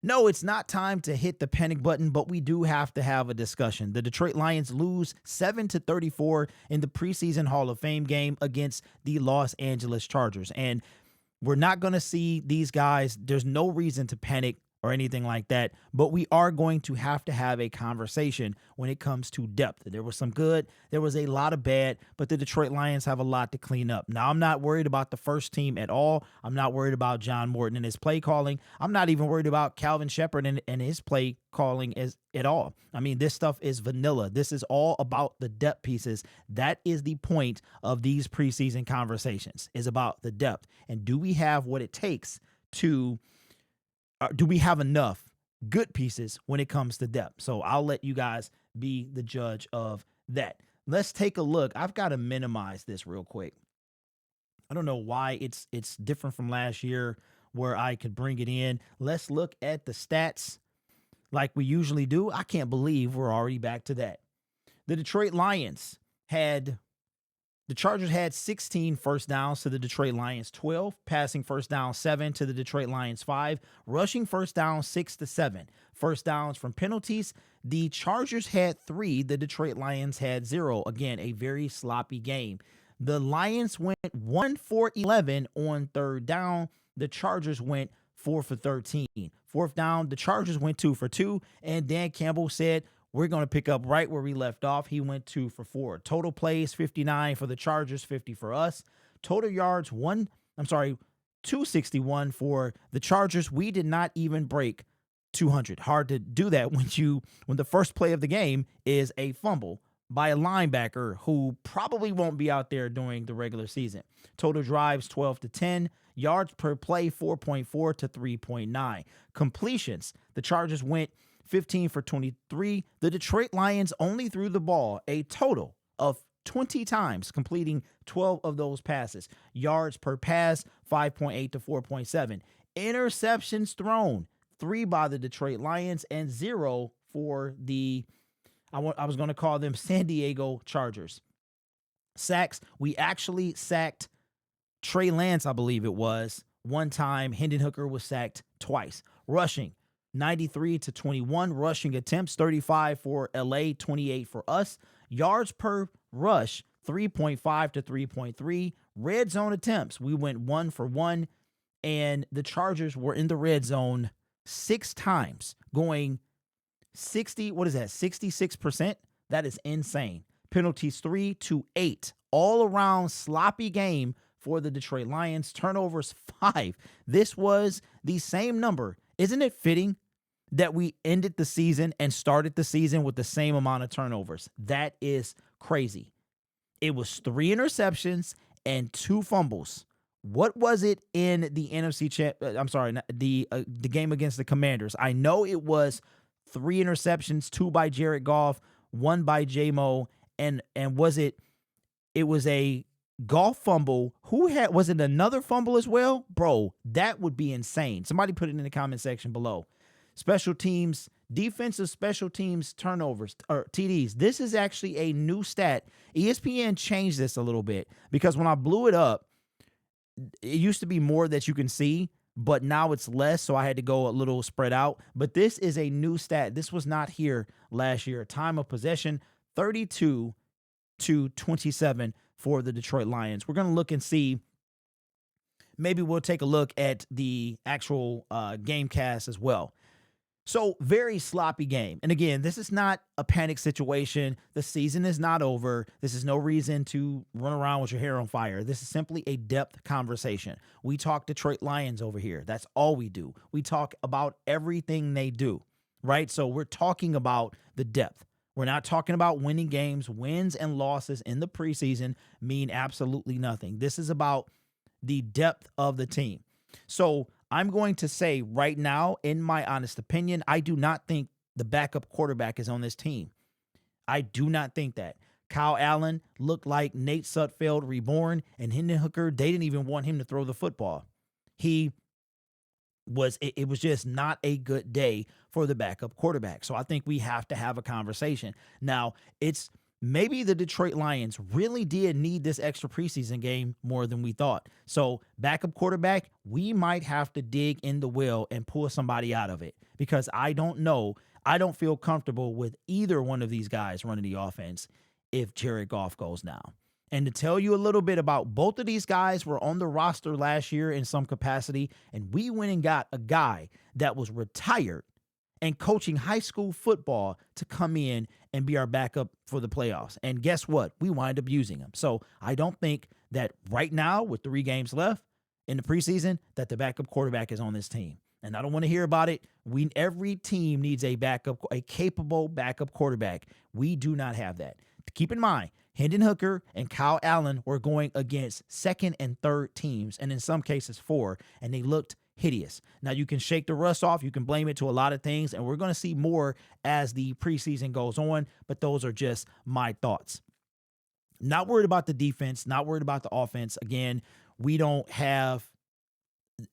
No, it's not time to hit the panic button, but we do have to have a discussion. The Detroit Lions lose 7-34 in the preseason Hall of Fame game against the Los Angeles Chargers. And we're not going to see these guys. There's no reason to panic or anything like that, but we are going to have a conversation when it comes to depth. There was some good, there was a lot of bad, but the Detroit Lions have a lot to clean up. Now, I'm not worried about the first team at all. I'm not worried about John Morton and his play calling. I'm not even worried about Calvin Shepard and his play calling at all. I mean, this stuff is vanilla. This is all about the depth pieces. That is the point of these preseason conversations, is about the depth. And do we have what it takes to do we have enough good pieces when it comes to depth? So I'll let you guys be the judge of that. Let's take a look. I've got to minimize this real quick. I don't know why it's different from last year where I could bring it in. Let's look at the stats like we usually do. I can't believe we're already back to that. The Detroit Lions the Chargers had 16 first downs to the Detroit Lions 12, passing first down 7 to the Detroit Lions 5, rushing first down 6 to 7. First downs from penalties, the Chargers had 3, the Detroit Lions had 0. Again, a very sloppy game. The Lions went 1 for 11 on third down. The Chargers went 4 for 13. Fourth down, the Chargers went 2 for 2, and Dan Campbell said, we're going to pick up right where we left off. He went 2 for 4. Total plays, 59 for the Chargers, 50 for us. Total yards, 261 for the Chargers. We did not even break 200. Hard to do that when the first play of the game is a fumble by a linebacker who probably won't be out there during the regular season. Total drives, 12 to 10. Yards per play, 4.4 to 3.9. Completions, the Chargers went 15 for 23. The Detroit Lions only threw the ball a total of 20 times, completing 12 of those passes. Yards per pass, 5.8 to 4.7. Interceptions thrown, 3 by the Detroit Lions and 0 for I was going to call them San Diego Chargers. Sacks, we actually sacked Trey Lance, I believe it was, one time. Hendon Hooker was sacked twice. Rushing, 93 to 21. Rushing attempts, 35 for LA, 28 for us. Yards per rush, 3.5 to 3.3. Red zone attempts, we went 1 for 1, and the Chargers were in the red zone 6 times, going 66%. That is insane. Penalties, 3 to 8. All around sloppy game for the Detroit Lions. Turnovers, 5. This was the same number. Isn't it fitting that we ended the season and started the season with the same amount of turnovers? That is crazy. It was 3 interceptions and 2 fumbles. What was it in the the game against the Commanders? I know it was 3 interceptions, 2 by Jared Goff, 1 by J-Mo, and was it was a Goff fumble. Was it another fumble as well? Bro, that would be insane. Somebody put it in the comment section below. Special teams, defensive special teams turnovers, or TDs. This is actually a new stat. ESPN changed this a little bit because when I blew it up, it used to be more that you can see, but now it's less, so I had to go a little spread out. But this is a new stat. This was not here last year. Time of possession, 32 to 27 for the Detroit Lions. We're going to look and see. Maybe we'll take a look at the actual game cast as well. So, very sloppy game. And again, this is not a panic situation. The season is not over. This is no reason to run around with your hair on fire. This is simply a depth conversation. We talk Detroit Lions over here. That's all we do. We talk about everything they do, right? So, we're talking about the depth. We're not talking about winning games. Wins and losses in the preseason mean absolutely nothing. This is about the depth of the team. So, I'm going to say right now, in my honest opinion, I do not think the backup quarterback is on this team. I do not think that. Kyle Allen looked like Nate Sudfeld reborn, and Hendon Hooker, they didn't even want him to throw the football. It was just not a good day for the backup quarterback. So I think we have to have a conversation. Now, maybe the Detroit Lions really did need this extra preseason game more than we thought. So backup quarterback, we might have to dig in the well and pull somebody out of it, because I don't know. I don't feel comfortable with either one of these guys running the offense if Jared Goff goes now. And to tell you a little bit about both of these guys were on the roster last year in some capacity, and we went and got a guy that was retired and coaching high school football to come in and be our backup for the playoffs. And guess what? We wind up using him. So I don't think that right now, with 3 games left in the preseason, that the backup quarterback is on this team. And I don't want to hear about it. Every team needs a capable backup quarterback. We do not have that. Keep in mind, Hendon Hooker and Kyle Allen were going against second and third teams, and in some cases 4, and they looked hideous. Now, you can shake the rust off. You can blame it to a lot of things, and we're going to see more as the preseason goes on, but those are just my thoughts. Not worried about the defense, not worried about the offense. Again, we don't have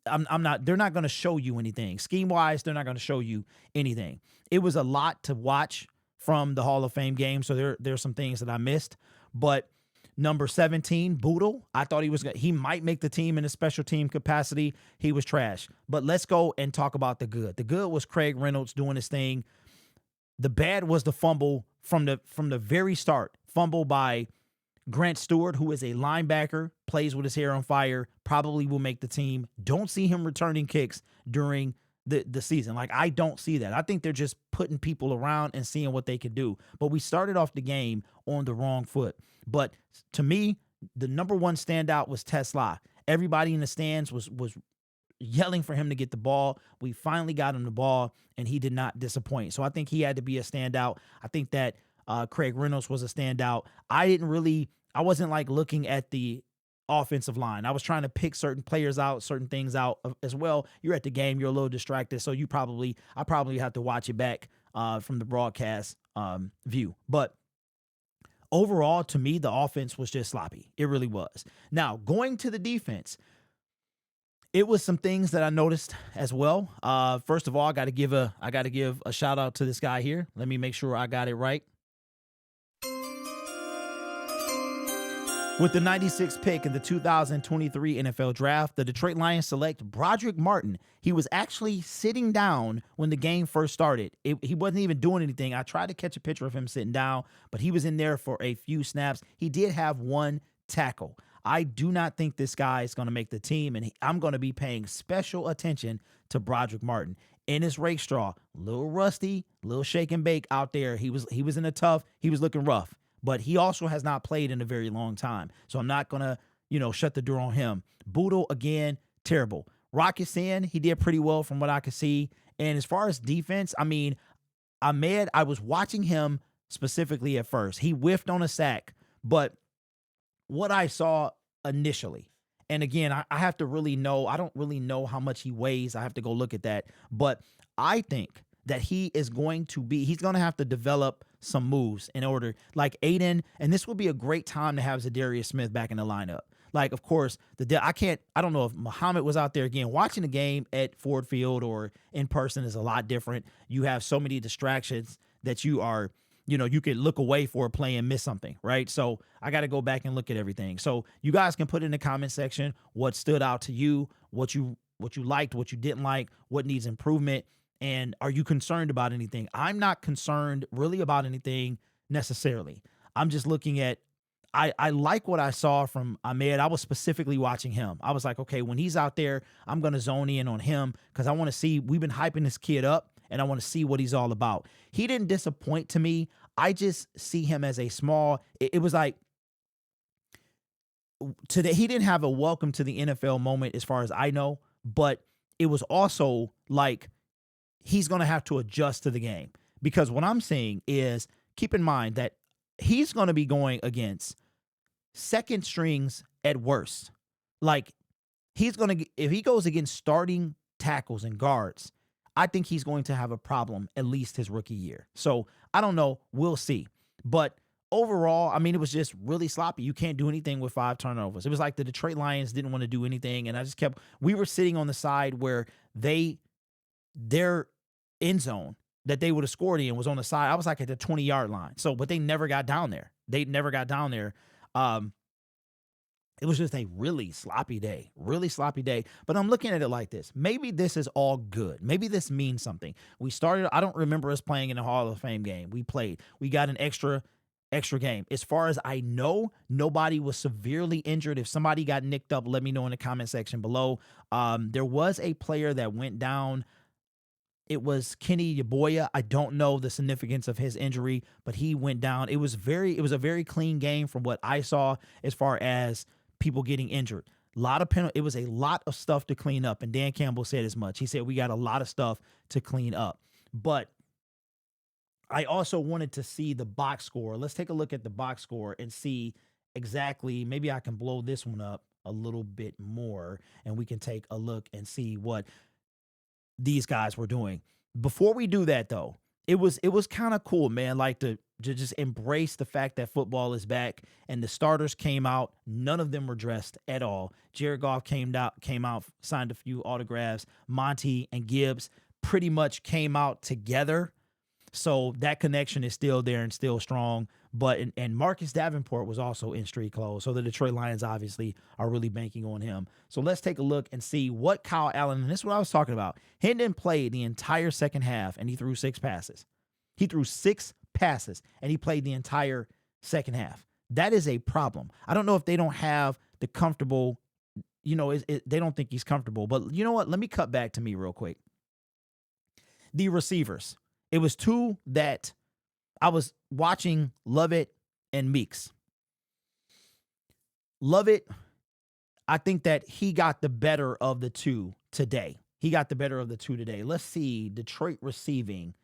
they're not going to show you anything. Scheme-wise, they're not going to show you anything. It was a lot to watch from the Hall of Fame game, so there's some things that I missed. But number 17, Boodle, I thought he might make the team in a special team capacity. He was trash. But let's go and talk about the good. The good was Craig Reynolds doing his thing. The bad was the fumble from the very start. Fumble by Grant Stewart, who is a linebacker, plays with his hair on fire, probably will make the team. Don't see him returning kicks during the season. Like, I don't see that. I think they're just putting people around and seeing what they can do. But we started off the game on the wrong foot. But to me, the number one standout was Tesla. Everybody in the stands was yelling for him to get the ball. We finally got him the ball, and he did not disappoint. So I think he had to be a standout. I think that Craig Reynolds was a standout. I wasn't like looking at the offensive line. I was trying to pick certain players out, certain things out as well. You're at the game, you're a little distracted, so I probably have to watch it back from the broadcast view. But overall, to me, the offense was just sloppy. It really was. Now, going to the defense, it was some things that I noticed as well. First of all, I got to give a shout out to this guy here. Let me make sure I got it right. With the 96th pick in the 2023 NFL Draft, the Detroit Lions select Broderick Martin. He was actually sitting down when the game first started. He wasn't even doing anything. I tried to catch a picture of him sitting down, but he was in there for a few snaps. He did have 1 tackle. I do not think this guy is going to make the team, and I'm going to be paying special attention to Broderick Martin. In his rake straw, a little rusty, a little shake and bake out there. He was in a tough. He was looking rough. But he also has not played in a very long time. So I'm not going to, shut the door on him. Boodle, again, terrible. Rocket Sin, he did pretty well from what I could see. And as far as defense, I mean, Ahmed, I was watching him specifically at first. He whiffed on a sack. But what I saw initially, and again, I have to really know, I don't really know how much he weighs. I have to go look at that. But I think that he's going to have to develop some moves in order, like Aiden, and this would be a great time to have Zadarius Smith back in the lineup. Like, of course, I don't know if Muhammad was out there again. Watching the game at Ford Field or in person is a lot different. You have so many distractions that you could look away for a play and miss something, right? So I got to go back and look at everything. So you guys can put in the comment section what stood out to you, what you liked, what you didn't like, what needs improvement. And are you concerned about anything? I'm not concerned really about anything necessarily. I'm just looking at, I like what I saw from Ahmed. I was specifically watching him. I was like, okay, when he's out there, I'm going to zone in on him because I want to see, we've been hyping this kid up and I want to see what he's all about. He didn't disappoint to me. I just see him as a small, it was like, today he didn't have a welcome to the NFL moment as far as I know, but it was also like, he's going to have to adjust to the game because what I'm saying is keep in mind that he's going to be going against second strings at worst. Like if he goes against starting tackles and guards, I think he's going to have a problem at least his rookie year. So I don't know. We'll see. But overall, I mean, it was just really sloppy. You can't do anything with 5 turnovers. It was like the Detroit Lions didn't want to do anything. And we were sitting on the side where their end zone that they would have scored in was on the side. I was like at the 20-yard line. So, but they never got down there. They never got down there. It was just a really sloppy day. But I'm looking at it like this. Maybe this is all good. Maybe this means something. We started, I don't remember us playing in a Hall of Fame game. We played. We got an extra game. As far as I know, nobody was severely injured. If somebody got nicked up, let me know in the comment section below. There was a player that went down. It was Kenny Yaboya. I don't know the significance of his injury, but he went down. It was a very clean game from what I saw as far as people getting injured. It was a lot of stuff to clean up, and Dan Campbell said as much. He said we got a lot of stuff to clean up. But I also wanted to see the box score. Let's take a look at the box score and see exactly. Maybe I can blow this one up a little bit more, and we can take a look and see what these guys were doing. Before we do that, though, it was kind of cool, man. Like to just embrace the fact that football is back, and the starters came out. None of them were dressed at all. Jared Goff came out, signed a few autographs. Monty and Gibbs pretty much came out together. So that connection is still there and still strong. But and Marcus Davenport was also in street clothes. So the Detroit Lions obviously are really banking on him. So let's take a look and see what Kyle Allen, and this is what I was talking about. Hendon played the entire second half, and he threw 6 passes. He threw 6 passes, and he played the entire second half. That is a problem. I don't know if they don't have the comfortable, they don't think he's comfortable. But you know what? Let me cut back to me real quick. The receivers. It was 2 that I was watching, Lovett and Meeks. Lovett, I think that he got the better of the two today. Let's see. Detroit receiving.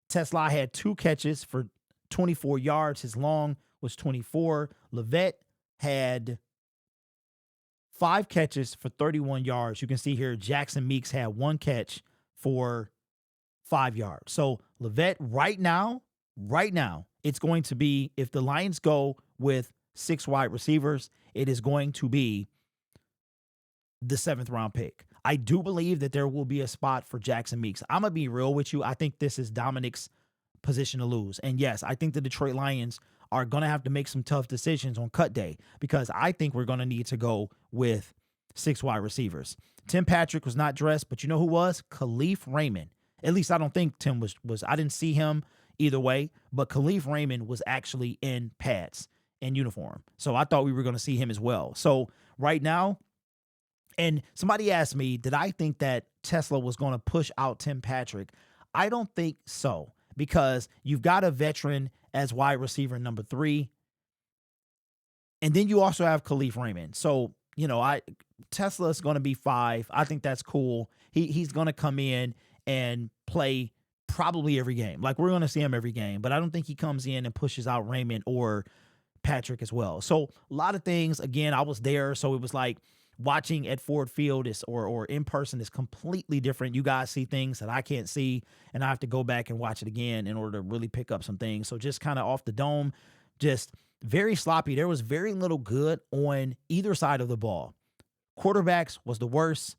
Tesla had 2 catches for 24 yards. His long was 24. Levet had 5 catches for 31 yards. You can see here Jackson Meeks had 1 catch for 5 yards. So Levet right now, it's going to be, if the Lions go with 6 wide receivers, it is going to be the 7th round pick. I do believe that there will be a spot for Jackson Meeks. I'm going to be real with you. I think this is Dominic's position to lose. And yes, I think the Detroit Lions are going to have to make some tough decisions on cut day, because I think we're going to need to go with 6 wide receivers. Tim Patrick was not dressed, but you know who was? Khalif Raymond. At least I don't think Tim was. I didn't see him either way, but Khalif Raymond was actually in pads and uniform. So I thought we were going to see him as well. So right now, and somebody asked me, did I think that Tesla was going to push out Tim Patrick? I don't think so, because you've got a veteran as wide receiver number 3. And then you also have Khalif Raymond. So, Tesla's going to be 5. I think that's cool. He's going to come in and play probably every game. Like, we're going to see him every game, but I don't think he comes in and pushes out Raymond or Patrick as well. So a lot of things, again, I was there. So it was like watching at Ford Field or in person is completely different. You guys see things that I can't see, and I have to go back and watch it again in order to really pick up some things. So just kind of off the dome, just very sloppy. There was very little good on either side of the ball. Quarterbacks was the worst.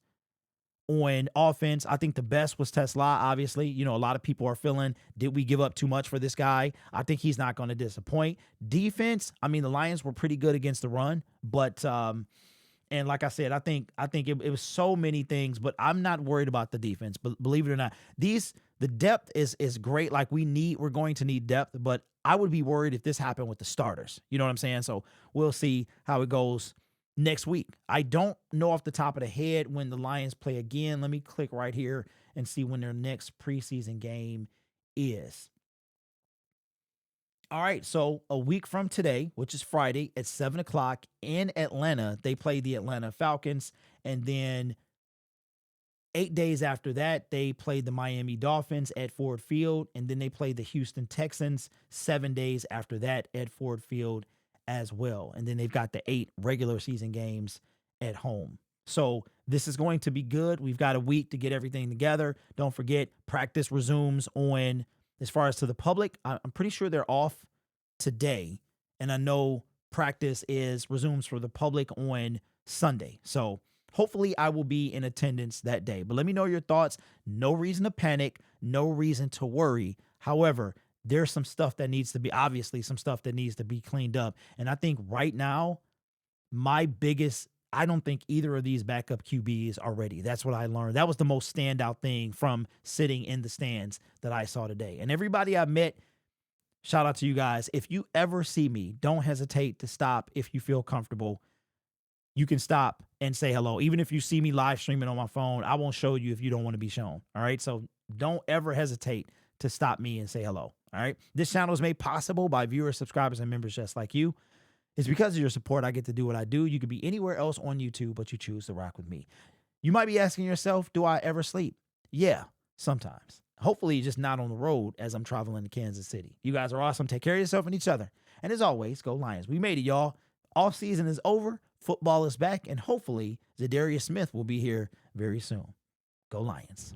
On offense, I think the best was Tesla, obviously. A lot of people are feeling, did we give up too much for this guy? I think he's not going to disappoint. Defense, I mean, the Lions were pretty good against the run, but and like I said, I think it was so many things, but I'm not worried about the defense. But believe it or not, the depth is great. Like we're going to need depth, but I would be worried if this happened with the starters. You know what I'm saying? So we'll see how it goes next week. I don't know off the top of the head when the Lions play again. Let me click right here and see when their next preseason game is. All right, so a week from today, which is Friday at 7 o'clock in Atlanta, they play the Atlanta Falcons. And then 8 days after that, they play the Miami Dolphins at Ford Field. And then they play the Houston Texans 7 days after that at Ford Field as well. And then they've got the 8 regular season games at home. So this is going to be good. We've got a week to get everything together. Don't forget, practice resumes on, as far as to the public, I'm pretty sure they're off today. And I know practice resumes for the public on Sunday. So hopefully I will be in attendance that day. But let me know your thoughts. No reason to panic. no reason to worry. However, there's some stuff that needs to be, obviously some stuff that needs to be cleaned up. And I think right now, I don't think either of these backup QBs are ready. That's what I learned. That was the most standout thing from sitting in the stands that I saw today. And everybody I met, shout out to you guys. If you ever see me, don't hesitate to stop if you feel comfortable. You can stop and say hello. Even if you see me live streaming on my phone, I won't show you if you don't want to be shown. All right. So don't ever hesitate to stop me and say hello. All right. This channel is made possible by viewers, subscribers, and members just like you. It's because of your support I get to do what I do. You could be anywhere else on YouTube, but you choose to rock with me. You might be asking yourself, do I ever sleep? Yeah, sometimes. Hopefully just not on the road as I'm traveling to Kansas City. You guys are awesome. Take care of yourself and each other. And as always, go Lions. We made it, y'all. Off season is over. Football is back. And hopefully Zadarius Smith will be here very soon. Go Lions.